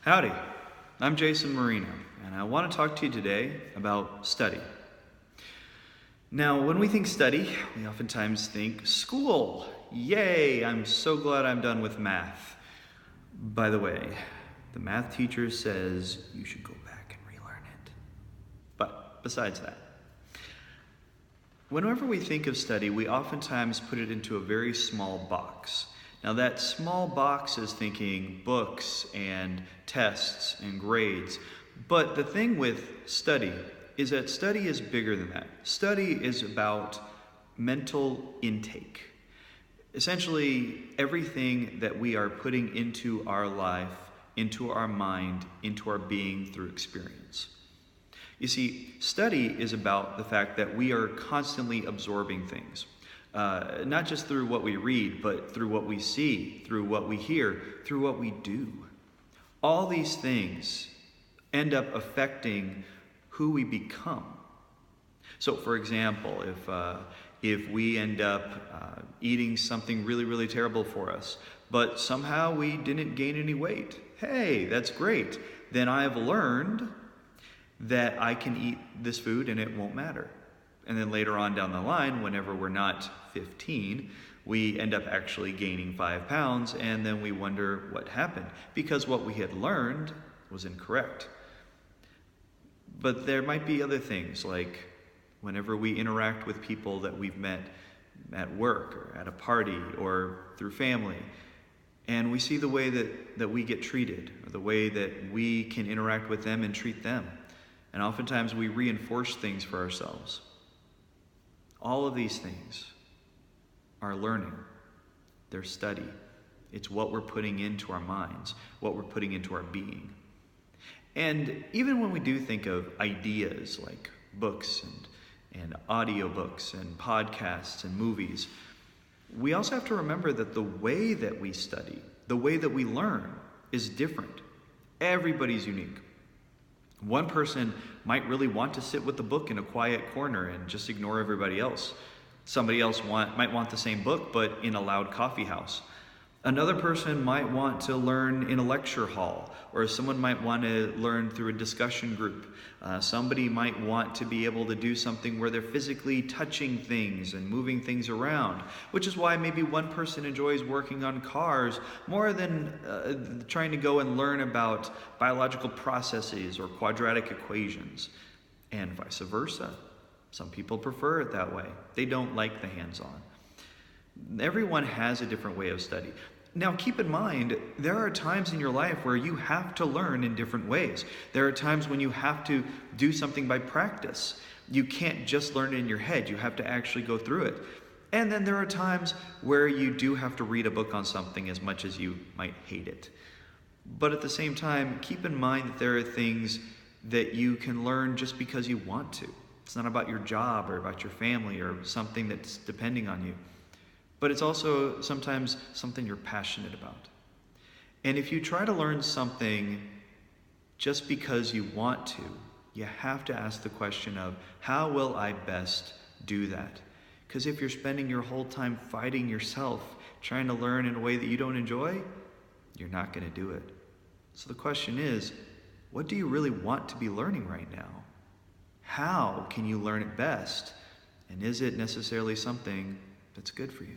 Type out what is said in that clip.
Howdy, I'm Jason Marino, and I want to talk to you today about study. Now, when we think study, we oftentimes think school. Yay, I'm so glad I'm done with math. By the way, the math teacher says you should go back and relearn it. But besides that, whenever we think of study, we oftentimes put it into a very small box. Now that small box is thinking books and tests and grades. But the thing with study is that study is bigger than that. Study is about mental intake. Essentially, everything that we are putting into our life, into our mind, into our being through experience. You see, study is about the fact that we are constantly absorbing things. Not just through what we read, but through what we see, through what we hear, through what we do. All these things end up affecting who we become. So, for example, if we end up eating something really, really terrible for us, but somehow we didn't gain any weight, hey, that's great. Then I've learned that I can eat this food and it won't matter. And then later on down the line, whenever we're not 15, we end up actually gaining 5 pounds, and then we wonder what happened, because what we had learned was incorrect. But there might be other things, like whenever we interact with people that we've met at work or at a party or through family, and we see the way that we get treated, or the way that we can interact with them and treat them. And oftentimes we reinforce things for ourselves. All of these things are learning. They're study. It's what we're putting into our minds, what we're putting into our being. And even when we do think of ideas like books and audiobooks and podcasts and movies, we also have to remember that the way that we study, the way that we learn is different. Everybody's unique. One person might really want to sit with the book in a quiet corner and just ignore everybody else. Somebody else might want the same book, but in a loud coffee house. Another person might want to learn in a lecture hall, or someone might want to learn through a discussion group. Somebody might want to be able to do something where they're physically touching things and moving things around, which is why maybe one person enjoys working on cars more than trying to go and learn about biological processes or quadratic equations, and vice versa. Some people prefer it that way. They don't like the hands-on. Everyone has a different way of study. Now, keep in mind, there are times in your life where you have to learn in different ways. There are times when you have to do something by practice. You can't just learn it in your head. You have to actually go through it. And then there are times where you do have to read a book on something as much as you might hate it. But at the same time, keep in mind that there are things that you can learn just because you want to. It's not about your job or about your family or something that's depending on you. But it's also sometimes something you're passionate about. And if you try to learn something just because you want to, you have to ask the question of, how will I best do that? Because if you're spending your whole time fighting yourself, trying to learn in a way that you don't enjoy, you're not going to do it. So the question is, what do you really want to be learning right now? How can you learn it best? And is it necessarily something that's good for you?